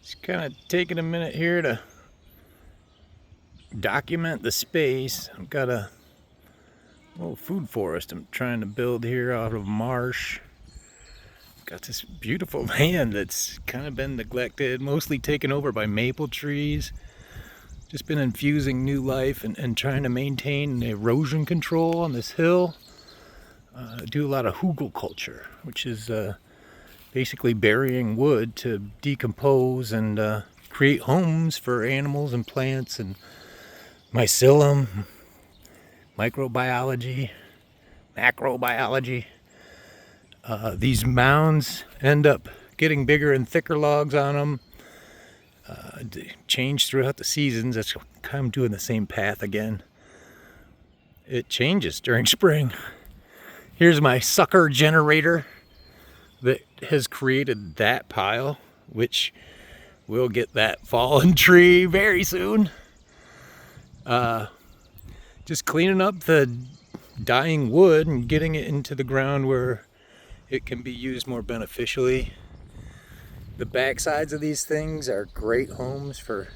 Just kind of taking a minute here to document the space. I've got a little food forest I'm trying to build here out of marsh. Got this beautiful land that's kind of been neglected, mostly taken over by maple trees. Just been infusing new life and trying to maintain erosion control on this hill. Do a lot of Hugelkultur, which is basically burying wood to decompose and create homes for animals and plants and mycelium, microbiology, macrobiology. These mounds end up getting bigger and thicker logs on them. Change throughout the seasons. That's kind of doing the same path again. It changes during spring. Here's my sucker generator that has created that pile, which will get that fallen tree very soon. Just cleaning up the dying wood and getting it into the ground where it can be used more beneficially. The backsides of these things are great homes for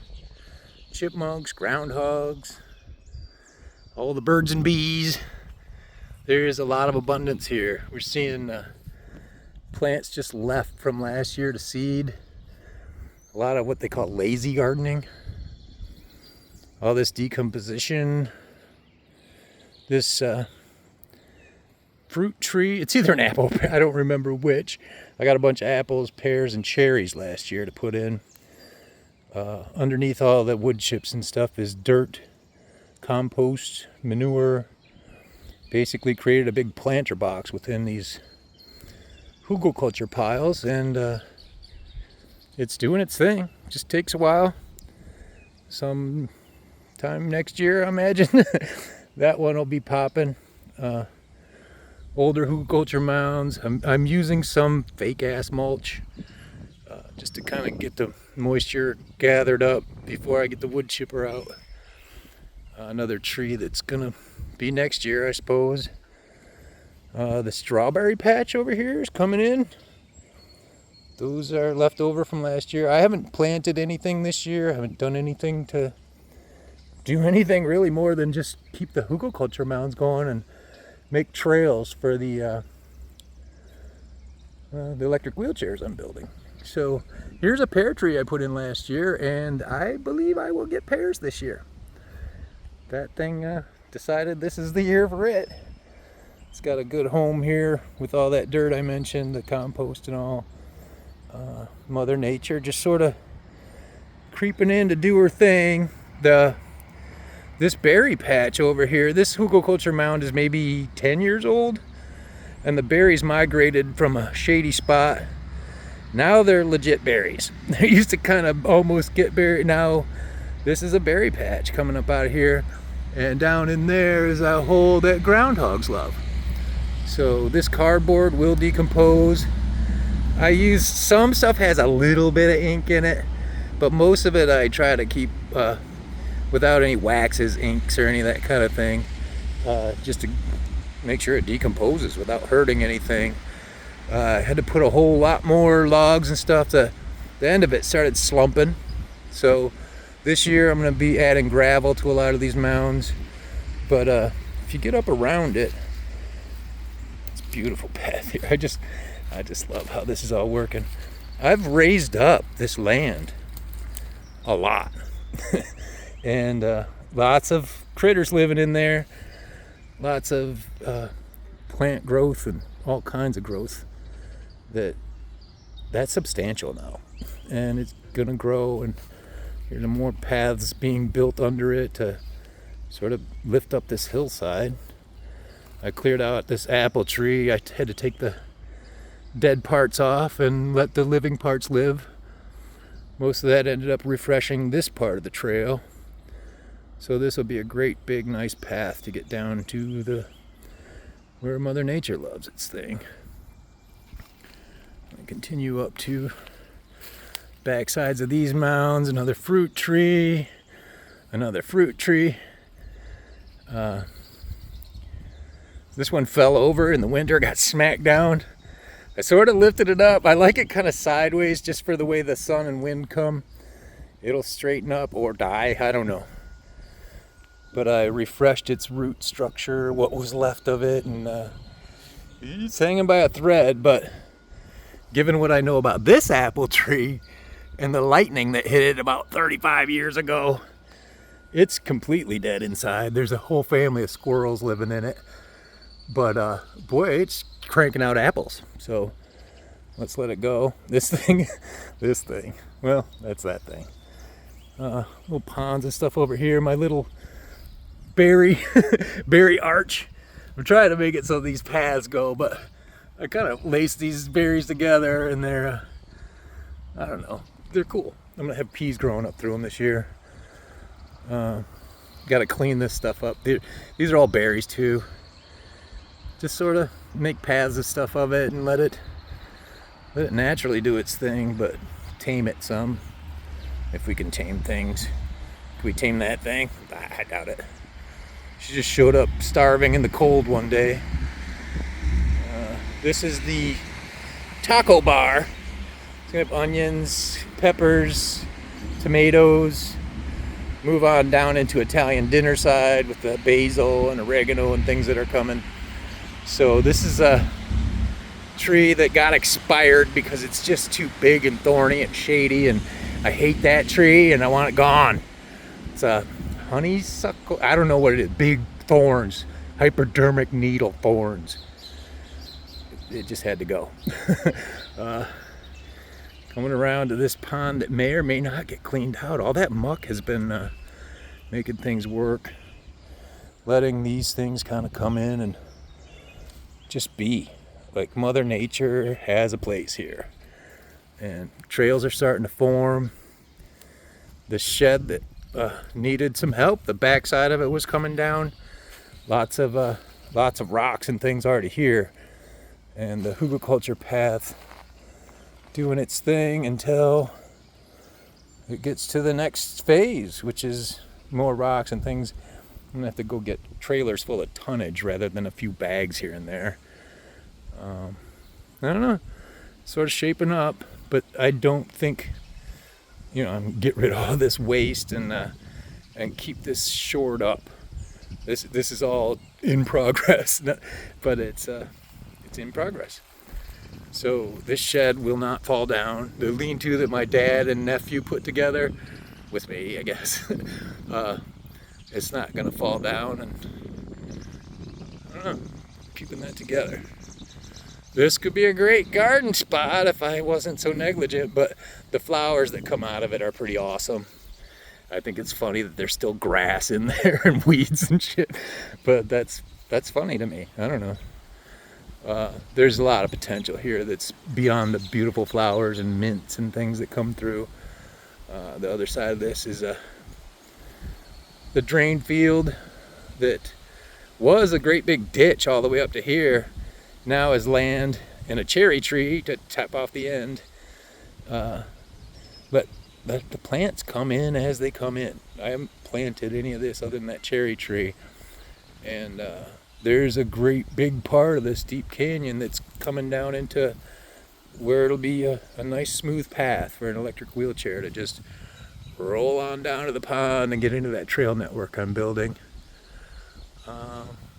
chipmunks, groundhogs, all the birds and bees. There is a lot of abundance here. We're seeing plants just left from last year to seed. A lot of what they call lazy gardening. All this decomposition. This fruit tree, it's either an apple, I don't remember which. I got a bunch of apples, pears, and cherries last year to put in. Underneath all the wood chips and stuff is dirt, compost, manure. Basically created a big planter box within these Hugelkultur piles, and it's doing its thing. Just takes a while. Some time next year, I imagine, that one will be popping. Older Hugelkultur mounds. I'm using some fake ass mulch just to kind of get the moisture gathered up before I get the wood chipper out. Another tree that's gonna be next year, I suppose. The strawberry patch over here is coming in. Those are left over from last year. I haven't planted anything this year. I haven't done anything to do anything really more than just keep the Hugelkultur mounds going and make trails for the electric wheelchairs I'm building. So here's a pear tree I put in last year, and I believe I will get pears this year. That thing decided this is the year for it. It's got a good home here with all that dirt I mentioned, the compost and all. Mother Nature just sort of creeping in to do her thing. This berry patch over here, this Hugelkultur mound is maybe 10 years old, and the berries migrated from a shady spot. Now they're legit berries. They used to kind of almost get berry. Now this is a berry patch coming up out of here, and down in there is a hole that groundhogs love. So this cardboard will decompose. I use some stuff has a little bit of ink in it, but most of it I try to keep without any waxes, inks, or any of that kind of thing, just to make sure it decomposes without hurting anything. I had to put a whole lot more logs and stuff. The end of it started slumping, so this year I'm going to be adding gravel to a lot of these mounds. But if you get up around it, it's a beautiful path here. I just love how this is all working. I've raised up this land a lot. And lots of critters living in there, lots of plant growth and all kinds of growth that's substantial now, and it's gonna grow, and there's more paths being built under it to sort of lift up this hillside. I cleared out this apple tree. I had to take the dead parts off and let the living parts live. Most of that ended up refreshing this part of the trail. So this will be a great big nice path to get down to where Mother Nature loves its thing. I continue up to back sides of these mounds, another fruit tree, another fruit tree. This one fell over in the winter, got smacked down. I sort of lifted it up. I like it kind of sideways just for the way the sun and wind come. It'll straighten up or die, I don't know. But I refreshed its root structure, what was left of it, and it's hanging by a thread. But given what I know about this apple tree and the lightning that hit it about 35 years ago, it's completely dead inside. There's a whole family of squirrels living in it. But boy, it's cranking out apples. So let's let it go. This thing, well, that's that thing. Little ponds and stuff over here. My little berry arch. I'm trying to make it so these paths go, but I kind of lace these berries together, and they're I don't know, they're cool. I'm gonna have peas growing up through them this year. Got to clean this stuff up. These are all berries too. Just sort of make paths and stuff of it and let it naturally do its thing, but tame it some. If we can tame things. Can we tame that thing? I doubt it. She just showed up starving in the cold one day. This is the taco bar. It's gonna have onions, peppers, tomatoes. Move on down into Italian dinner side with the basil and oregano and things that are coming. So this is a tree that got expired because it's just too big and thorny and shady, and I hate that tree and I want it gone. It's a honeysuckle, I don't know what it is, big thorns, hypodermic needle thorns. It just had to go. Coming around to this pond that may or may not get cleaned out. All that muck has been making things work. Letting these things kind of come in and just be. Like Mother Nature has a place here. And trails are starting to form. The shed that needed some help, the backside of it was coming down. Lots of rocks and things already here. And the Hugelkultur path doing its thing until it gets to the next phase, which is more rocks and things. I'm gonna have to go get trailers full of tonnage rather than a few bags here and there. I don't know, sort of shaping up, but I don't think, I'm get rid of all this waste and keep this shored up. This is all in progress, but it's in progress. So this shed will not fall down. The lean-to that my dad and nephew put together with me, I guess, it's not gonna fall down, and I don't know, keeping that together. This could be a great garden spot if I wasn't so negligent, but the flowers that come out of it are pretty awesome. I think it's funny that there's still grass in there and weeds and shit, but that's funny to me. I don't know. There's a lot of potential here that's beyond the beautiful flowers and mints and things that come through. The other side of this is the drain field that was a great big ditch all the way up to here. Now is land and a cherry tree to tap off the end. But the plants come in as they come in. I haven't planted any of this other than that cherry tree. And there's a great big part of this deep canyon that's coming down into where it'll be a nice smooth path for an electric wheelchair to just roll on down to the pond and get into that trail network I'm building.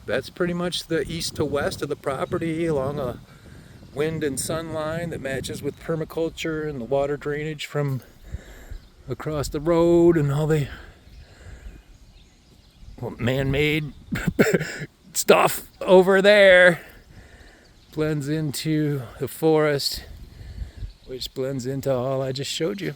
That's pretty much the east to west of the property along a wind and sun line that matches with permaculture and the water drainage from across the road and all the man-made stuff over there. Blends into the forest, which blends into all I just showed you.